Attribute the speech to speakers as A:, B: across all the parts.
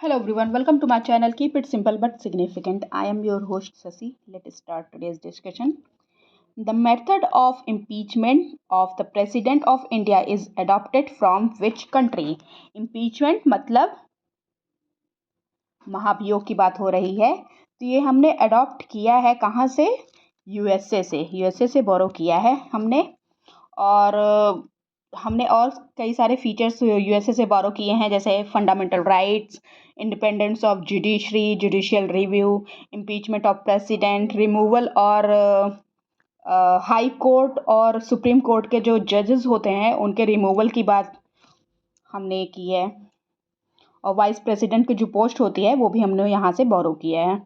A: Hello everyone, welcome to my channel. Keep it simple but significant. I am your host Sasi. Let's start today's discussion. The method of impeachment of the President of India is adopted from which country? Impeachment मतलब महाभियोग की बात हो रही है, तो ये हमने अडॉप्ट किया है कहाँ से? यूएसए से बोरो किया है हमने। और हमने और कई सारे फीचर्स यूएसए से बोरो किए हैं, जैसे fundamental rights, independence of judiciary, judicial review, impeachment of president, removal और हाई कोर्ट और सुप्रीम कोर्ट के जो जजेस होते हैं उनके रिमूवल की बात हमने की है। और वाइस प्रेसिडेंट की जो पोस्ट होती है वो भी हमने यहाँ से बोरो किया है।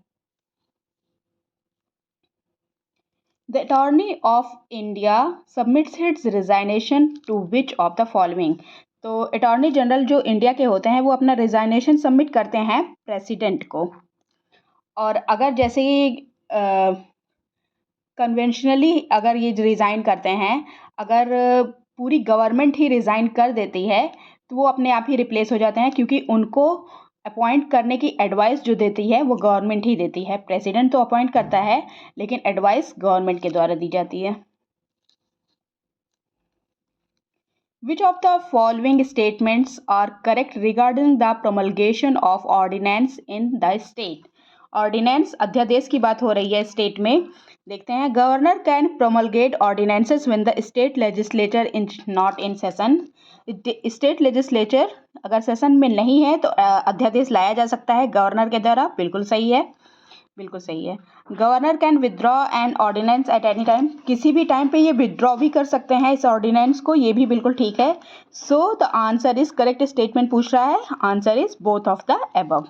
A: The Attorney of India submits his resignation to which of the following? तो अटॉर्नी जनरल जो इंडिया के होते हैं वो अपना रिजाइनेशन सबमिट करते हैं प्रेसिडेंट को। और अगर जैसे कन्वेंशनली अगर ये रिज़ाइन करते हैं, अगर पूरी गवर्नमेंट ही रिज़ाइन कर देती है तो वो अपने आप ही रिप्लेस हो जाते हैं, क्योंकि उनको अपॉइंट करने की एडवाइस जो देती है वो गवर्नमेंट ही देती है। प्रेसिडेंट तो अपॉइंट करता है लेकिन एडवाइस गवर्नमेंट के द्वारा दी जाती है। Which of the following statements are correct regarding the promulgation of ordinance in the state? Ordinance अध्यादेश की बात हो रही है स्टेट में। देखते हैं, governor can promulgate ordinances when the state legislature is not in session. State legislature अगर सेशन में नहीं है तो अध्यादेश लाया जा सकता है गवर्नर के द्वारा। बिल्कुल सही है, बिल्कुल सही है। Governor can withdraw an ordinance at any time, किसी भी टाइम पे ये विदड्रॉ भी कर सकते हैं इस ऑर्डिनेंस को, ये भी बिल्कुल ठीक है। So the answer is correct statement पूछ रहा है, answer is both of the above.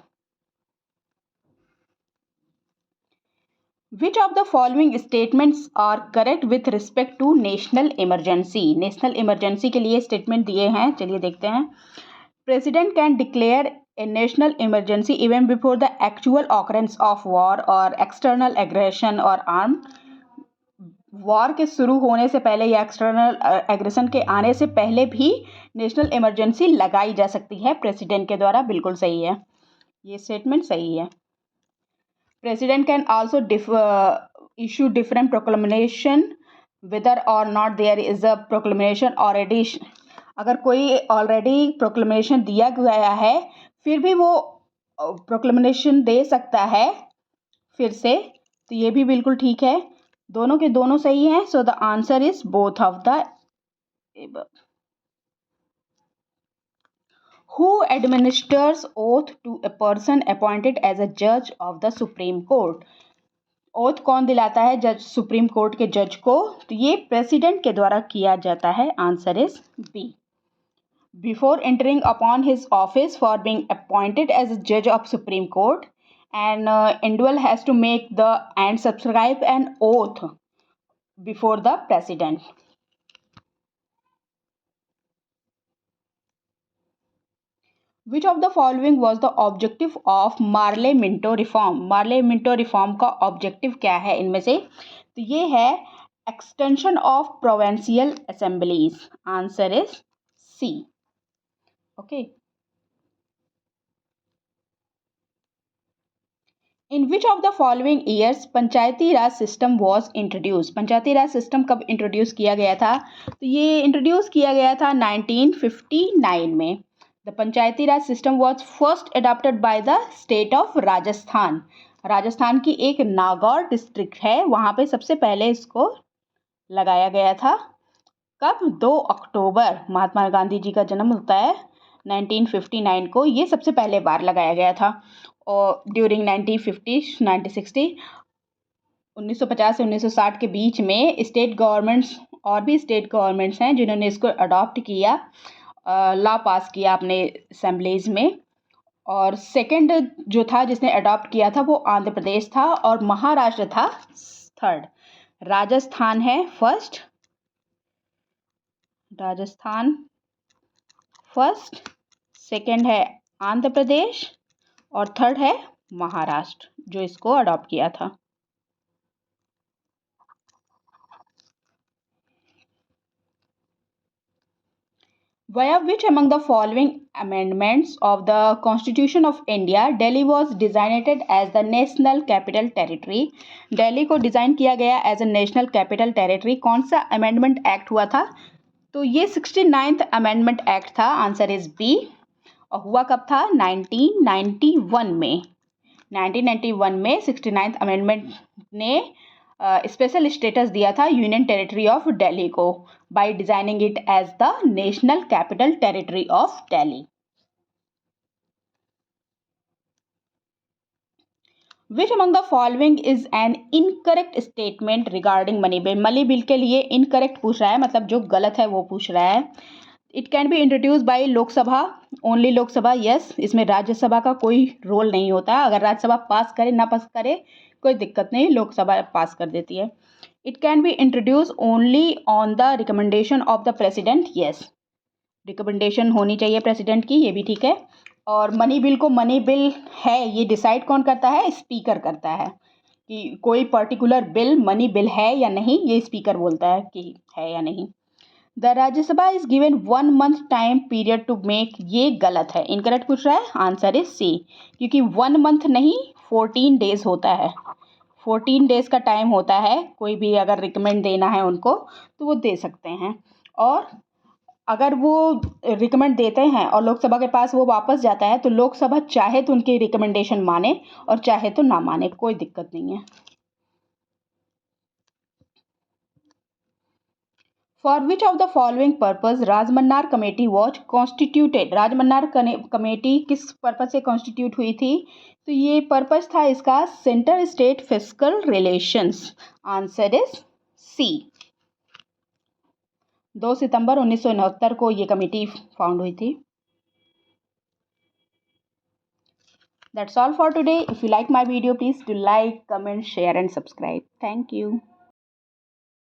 A: Which of the following statements are correct with respect to national emergency? National emergency के लिए स्टेटमेंट दिए हैं, चलिए देखते हैं। President can declare a national emergency even before the actual occurrence of war or external aggression or armed। War के शुरू होने से पहले या एक्सटर्नल एग्रेशन के आने से पहले भी नेशनल इमरजेंसी लगाई जा सकती है प्रेसिडेंट के द्वारा। बिल्कुल सही है, ये स्टेटमेंट सही है। President can also issue different proclamation whether or not there is a proclamation already। अगर कोई ऑलरेडी प्रोक्लेमेशन दिया गया है फिर भी वो प्रोक्लेमेशन दे सकता है फिर से, तो ये भी बिल्कुल ठीक है। दोनों के दोनों सही हैं, so the answer is both of the above। Who administers oath to a person appointed as a judge of the Supreme Court? Oath कौन दिलाता है जज, सुप्रीम कोर्ट के जज को? तो ये प्रेसिडेंट के द्वारा किया जाता है, answer is B. Before entering upon his office for being appointed as a जज of Supreme Court and individual has to make the and subscribe an oath before the president. Which of the following was the objective of Morley Minto reform? Morley Minto reform का objective क्या है इनमें से? तो ये है extension of provincial assemblies, answer is C. Okay, in which of the following years Panchayati Raj system was introduce? Panchayati Raj system कब introduce किया गया था? तो ये इंट्रोड्यूस किया गया था 1959 में। The Panchayati Raj system was first adopted by the state of Rajasthan. Rajasthan की एक नागौर डिस्ट्रिक्ट है, वहाँ पे सबसे पहले इसको लगाया गया था। कब? 2 अक्टूबर, महात्मा गांधी जी का जन्म होता है 1959 को, ये सबसे पहले बार लगाया गया था। और ड्यूरिंग 1950 1960 1950 से 1960 के बीच में स्टेट गवर्नमेंट्स, और भी स्टेट गवर्नमेंट्स हैं जिन्होंने इसको अडॉप्ट किया, लॉ पास किया अपने असेंबलीज में। और सेकंड जो था जिसने अडॉप्ट किया था वो आंध्र प्रदेश था, और महाराष्ट्र था थर्ड। राजस्थान है फर्स्ट, राजस्थान फर्स्ट, सेकंड है आंध्र प्रदेश, और थर्ड है महाराष्ट्र जो इसको अडॉप्ट किया था। Via which among the following amendments of the Constitution of India Delhi was designated as the National Capital Territory? Delhi को डिज़ाइन किया गया as a national capital territory. कौन सा अमेंडमेंट एक्ट हुआ था? तो ये 69th अमेंडमेंट एक्ट था. Answer is B. और हुआ कब था? 1991 में. 1991 में 69th अमेंडमेंट ने स्पेशल स्टेटस दिया था यूनियन टेरिटरी ऑफ दिल्ली को by designing it as the national capital territory of Delhi. Which among the following is an incorrect statement regarding money bill? Money bill के लिए इनकरेक्ट पूछ रहा है, मतलब जो गलत है वो पूछ रहा है. It can be introduce by Lok Sabha, only Lok Sabha. Yes, इसमें राज्यसभा का कोई रोल नहीं होता. अगर राज्यसभा पास करे ना पास करे कोई दिक्कत नहीं, लोकसभा पास कर देती है. It can be introduce only on the recommendation of the president. Yes, recommendation होनी चाहिए प्रेसिडेंट की, ये भी ठीक है. और मनी बिल को मनी बिल है ये डिसाइड कौन करता है? स्पीकर करता है कि कोई पर्टिकुलर बिल मनी बिल है या नहीं, ये स्पीकर बोलता है कि है या नहीं. The Rajya Sabha is given 1 month time period to make. ये गलत है, इनकरेक्ट पूछ रहा है. आंसर इज सी, क्योंकि 1 month नहीं 14 days होता है. 14 days का टाइम होता है. कोई भी अगर रिकमेंड देना है उनको तो वो दे सकते हैं. और अगर वो रिकमेंड देते हैं और लोकसभा के पास वो वापस जाता है तो लोकसभा चाहे तो उनकी रिकमेंडेशन माने और चाहे तो ना माने, कोई दिक्कत नहीं है. For which of the following purpose Rajamannar committee was constituted? Rajamannar committee किस पर्पज से कॉन्स्टिट्यूट हुई थी? तो ये पर्पज था इसका centre state fiscal relations. Answer is C. 2 सितंबर 1969 को ये कमेटी फाउंड हुई थी. That's all for today. If you like my video, please do like, comment, share and subscribe. Thank you.